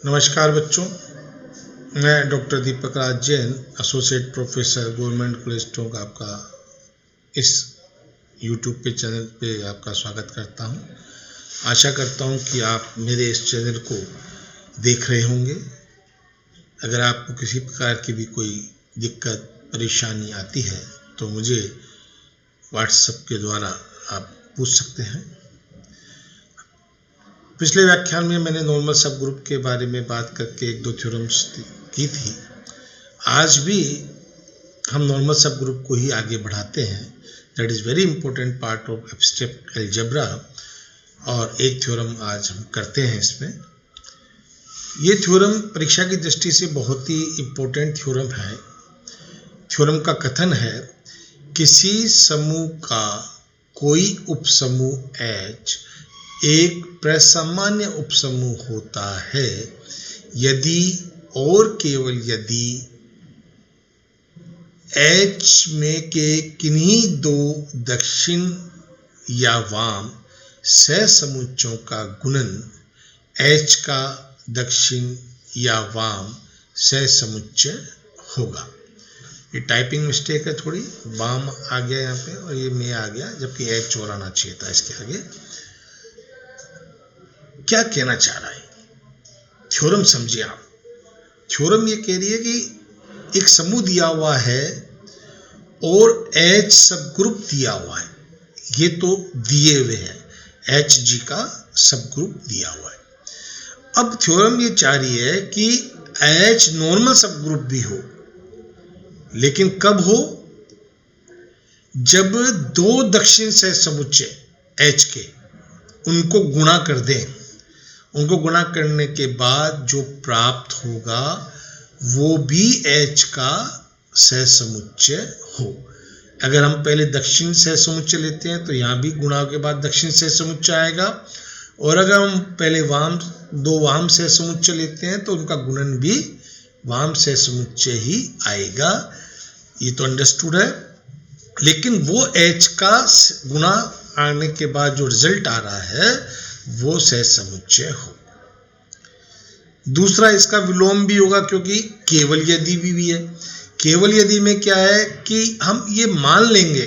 नमस्कार बच्चों, मैं doctor Deepak Raj Jain, associate professor, government college Tonk, आपका इस यूट्यूब पे चैनल पे आपका स्वागत करता हूं। आशा करता हूं कि आप मेरे इस चैनल को देख रहे होंगे। अगर आपको किसी प्रकार की भी कोई दिक्कत परेशानी आती है तो मुझे व्हाट्सएप के द्वारा आप पूछ सकते हैं। पिछले व्याख्यान में मैंने नॉर्मल सब ग्रुप के बारे में बात करके एक दो थ्योरम्स की थी। आज भी हम नॉर्मल सब ग्रुप को ही आगे बढ़ाते हैं। That is very important part of abstract algebra, और एक थ्योरम आज हम करते हैं इसमें। ये थ्योरम परीक्षा की दृष्टि से बहुत ही इम्पोर्टेंट थ्योरम है। थ्योरम का कथन है, किसी समूह का कोई उपसमूह H एक प्रसामान्य उपसमूह होता है यदि और केवल यदि H में के किन्हीं दो दक्षिण या वाम सहसमुच्चयों का गुणन H का दक्षिण या वाम सहसमुच्चय होगा। ये टाइपिंग मिस्टेक है, थोड़ी वाम आ गया यहाँ पे और ये में आ गया, जबकि H और आना चाहिए था इसके आगे। क्या कहना चाह रहा है थ्योरम, समझिए आप। थ्योरम ये कह रही है कि एक समूह दिया हुआ है और H सब ग्रुप दिया हुआ है। ये तो दिए हुए हैं, HG का सब ग्रुप दिया हुआ है। अब थ्योरम ये चाह रही है कि H नॉर्मल सब ग्रुप भी हो, लेकिन कब हो? जब दो दक्षिण सहसमुच्चय H के उनको गुणा कर दें। उनको गुणा करने के बाद जो प्राप्त होगा वो भी H का सहसमुच्चय हो। अगर हम पहले दक्षिण सहसमुच्चय लेते हैं तो यहाँ भी गुणा के बाद दक्षिण सहसमुच्चय आएगा, और अगर हम पहले दो वाम सहसमुच्चय लेते हैं तो उनका गुणन भी वाम सहसमुच्चय ही आएगा। ये तो अंडरस्टूड है। लेकिन वो H का गुणा आने के बाद जो रिजल्ट आ रहा है वो सहसमुच्चय हो। दूसरा, इसका विलोम भी होगा, क्योंकि केवल यदि भी है। केवल यदि में क्या है कि हम ये मान लेंगे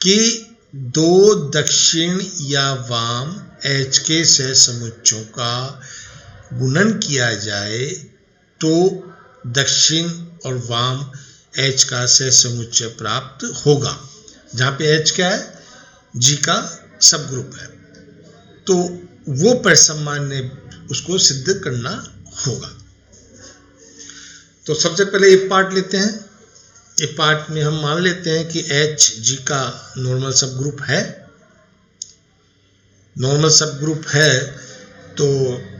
कि दो दक्षिण या वाम H के सहसमुच्चयों का गुणन किया जाए तो दक्षिण और वाम H का सहसमुच्चय प्राप्त होगा, जहाँ पे H क्या है? G का सब ग्रुप है। तो वो प्रसामान्य उसको सिद्ध करना होगा। तो सबसे पहले एक पार्ट लेते हैं। एक पार्ट में हम मान लेते हैं कि HG का नॉर्मल सब ग्रुप है। नॉर्मल सब ग्रुप है तो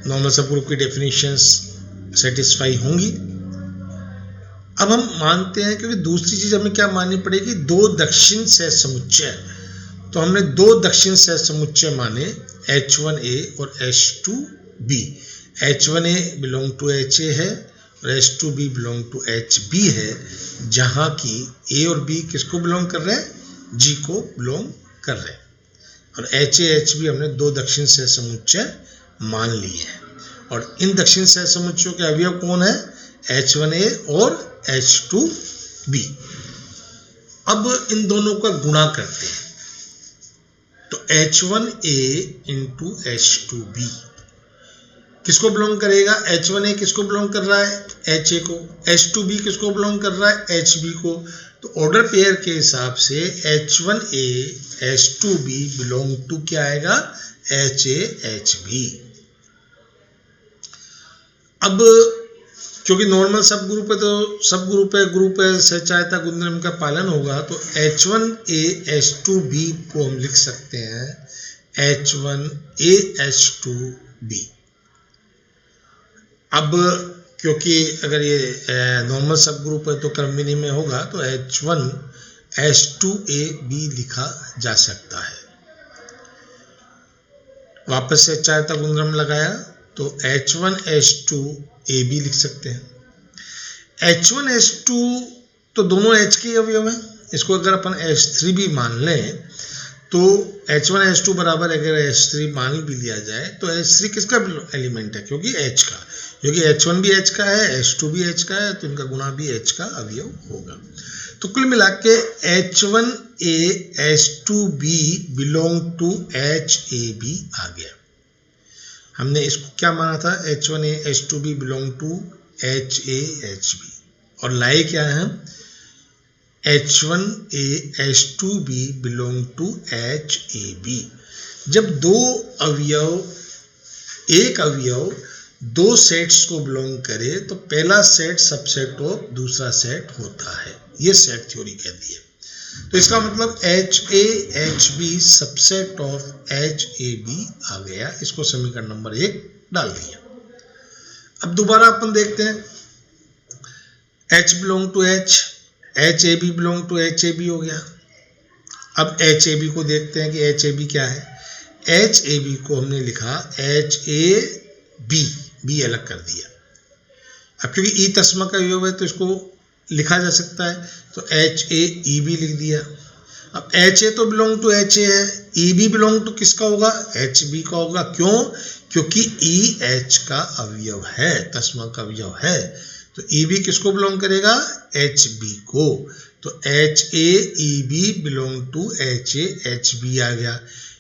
नॉर्मल सब ग्रुप की डेफिनेशंस सेटिस्फाई होंगी। अब हम मानते हैं, क्योंकि दूसरी चीज हमें क्या माननी पड़ेगी? दो दक्षिण सहसमुच्चय। तो हमने दो दक्षिण सहसमुच्चय माने, H1A और H2B। H1A belong to HA है और H2B बिलोंग टू HB है, जहाँ की A और B किसको बिलोंग कर रहे हैं? G को बिलोंग कर रहे हैं। और HA HB हमने दो दक्षिण सहसमुच्चय मान लिए हैं। और इन दक्षिण सहसमुच्चयों के अवयव कौन है? H1A और H2B। अब इन दोनों का गुणा करते हैं तो H1A इंटू H2B किसको बिलोंग करेगा? H1A किसको बिलोंग कर रहा है? HA को। H2B किसको बिलोंग कर रहा है? HB को। तो ऑर्डर पेयर के हिसाब से H1A H2B बिलोंग टू क्या आएगा? HA HB। अब क्योंकि नॉर्मल सब ग्रुप है तो सब ग्रुप है सहचायता गुणधर्म का पालन होगा, तो H1A H2B को हम लिख सकते हैं H1A H2B। अब क्योंकि अगर ये नॉर्मल सब ग्रुप है तो क्रमविधि में होगा, तो H1 H2AB लिखा जा सकता है। वापस से सहचायता गुणधर्म लगाया तो H1 H2AB लिख सकते हैं। H1 H2 तो दोनों H के अवयव हैं। इसको अगर अपन H3 भी मान लें तो H1H2 बराबर अगर H3 मान भी लिया जाए तो H3 किसका एलिमेंट है, क्योंकि H का, क्योंकि H1 भी H का है, H2 भी H का है, तो इनका गुणा भी H का अवयव होगा। तो कुल मिला के H1A H2B belong to HAB आ गया। हमने इसको क्या माना था, H1A H2B belong to HAHB, और लाए क्या है, H1A H2B belong to HAB। जब एक अवयव दो सेट्स को बिलोंग करे तो पहला सेट सबसेट ऑफ दूसरा सेट होता है, ये सेट थ्योरी कहती है। तो इसका मतलब HAHB सबसेट ऑफ HAB आ गया, इसको समीकरण नंबर 1 डाल दिया। अब दोबारा अपन देखते हैं, H belong to H, HAB belong to HAB हो गया। अब HAB को देखते हैं कि HAB क्या है। HAB को हमने लिखा HAB, B अलग कर दिया। अब क्योंकि E तस्मा का अवयव है तो इसको लिखा जा सकता है, तो HAEB लिख दिया। अब HA तो बिलोंग टू HA है, EB बिलोंग टू किसका होगा, HB का होगा। क्यों, क्योंकि E H का अवयव है, तस्मा का अवयव है, तो EB किसको बिलोंग करेगा, HB को। तो HAEB बिलोंग टू HAHB आ गया।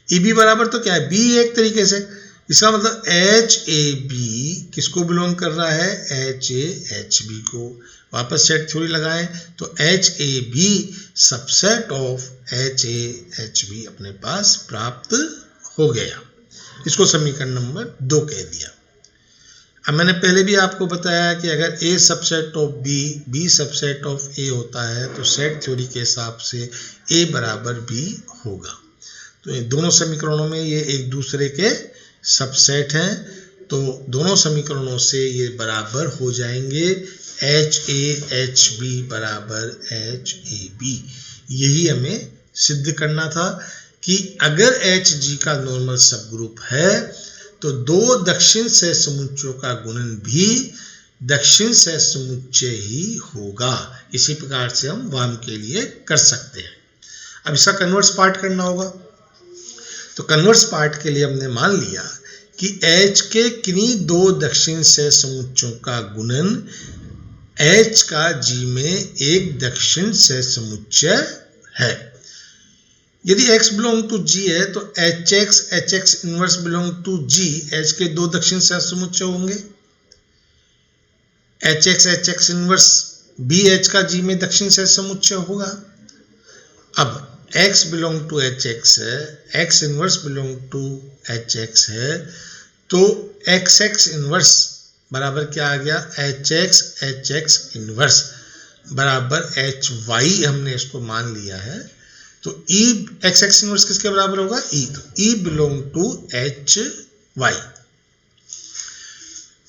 EB बराबर तो क्या है, B एक तरीके से, इसका मतलब HAB किसको बिलोंग कर रहा है, HAHB को। वापस सेट थ्योरी लगाएं तो HAB सबसेट ऑफ HAHB अपने पास प्राप्त हो गया, इसको समीकरण नंबर 2 कह दिया। अब मैंने पहले भी आपको बताया कि अगर A subset of B, B subset of A होता है तो सेट थ्योरी के हिसाब से A बराबर B होगा। तो ये दोनों समीकरणों में ये एक दूसरे के सबसेट हैं, तो दोनों समीकरणों से ये बराबर हो जाएंगे, HAHB बराबर HAB। यही हमें सिद्ध करना था कि अगर HG का नॉर्मल सब ग्रुप है तो दो दक्षिण सह समुच्चयों का गुणन भी दक्षिण सह समुच्चय ही होगा। इसी प्रकार से हम वाम के लिए कर सकते हैं। अब इसका कन्वर्स पार्ट करना होगा, तो कन्वर्स पार्ट के लिए हमने मान लिया कि H के किन्हीं दो दक्षिण सह समुच्चयों का गुणन H का G में एक दक्षिण सह समुच्चय है। यदि X बिलोंग टू G है तो HX inverse belong to G, H के दो दक्षिण सह समुच्चय होंगे। HX इनवर्स भी H का G में दक्षिण सह समुच्चय होगा। अब X बिलोंग टू HX है, X inverse belong to HX है, तो XX इनवर्स बराबर क्या आ गया, HX इनवर्स बराबर HY हमने इसको मान लिया है। तो E XX इनवर्स किसके बराबर होगा, E, तो E बिलोंग टू HY।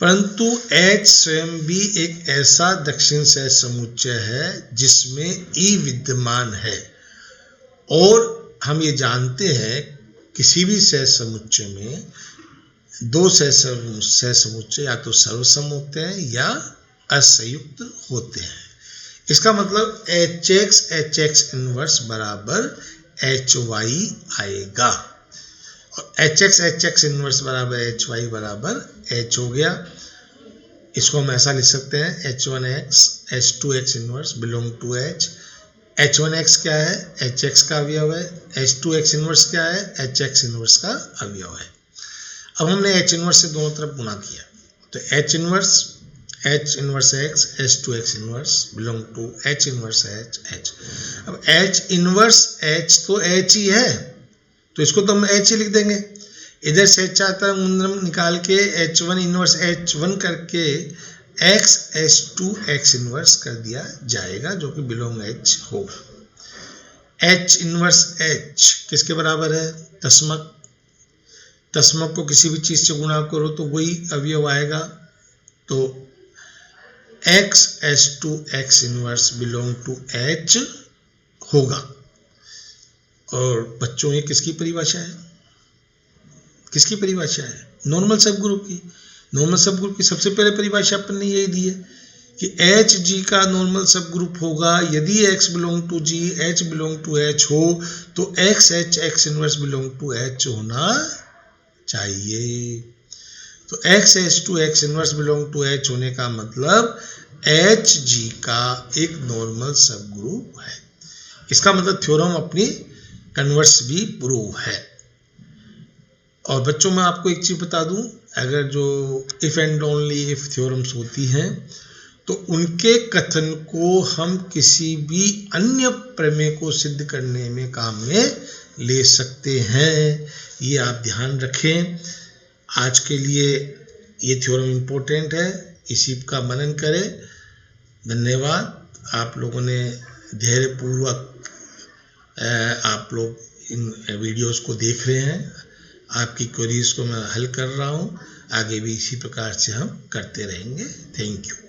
परंतु H स्वयं भी एक ऐसा दक्षिण सह समुच्चय है जिसमें E विद्यमान है, और हम ये जानते हैं किसी भी सह समुच्चय में दो सह समुच्चय या तो सर्वसम होते हैं या असंयुक्त होते हैं। इसका मतलब HX इनवर्स बराबर HY आएगा, और HX इनवर्स बराबर HY बराबर H हो गया। इसको हम ऐसा लिख सकते हैं, H1X H2X inverse belong to H। H1X क्या है, HX का अवयव है, H2X इनवर्स क्या है, HX इनवर्स का अवयव है। अब हमने H इनवर्स से दोनों तरफ गुणा किया, तो H inverse X H2X inverse belong to H inverse H। अब H इनवर्स H तो H ही है, तो इसको तो हम H ही लिख देंगे। इधर से चाहता है मूलधन निकाल के H1 इनवर्स H1 करके X H2X इनवर्स कर दिया जाएगा, जो कि बिलोंग H होगा। H इनवर्स H किसके बराबर है, तस्मक को किसी भी चीज से गुणा करो तो वही अवयव आएगा, तो X H2X inverse belong to H होगा। और बच्चों, ये किसकी परिभाषा है, किसकी परिभाषा है, नॉर्मल सब ग्रुप की। नॉर्मल सब ग्रुप की सबसे पहले परिभाषा अपन ने यही दी है कि एच जी का नॉर्मल सब ग्रुप होगा यदि x belong to g, h belong to h हो तो x h x inverse belong to h होना चाहिए। तो x h two x inverse belong to h होने का मतलब एच जी का एक नॉर्मल सब ग्रुप है। इसका मतलब थ्योरम अपनी कन्वर्स भी प्रूव है। और बच्चों मैं आपको एक चीज बता दूं, अगर जो if and only if theorems होती हैं तो उनके कथन को हम किसी भी अन्य प्रमेय को सिद्ध करने में काम में ले सकते हैं, ये आप ध्यान रखें। आज के लिए ये थ्योरम इम्पोर्टेंट है, इसी का मनन करें। धन्यवाद। आप लोगों ने धैर्यपूर्वक आप लोग इन वीडियोस को देख रहे हैं। आपकी क्वेरीज को मैं हल कर रहा हूँ, आगे भी इसी प्रकार से हम करते रहेंगे। Thank you.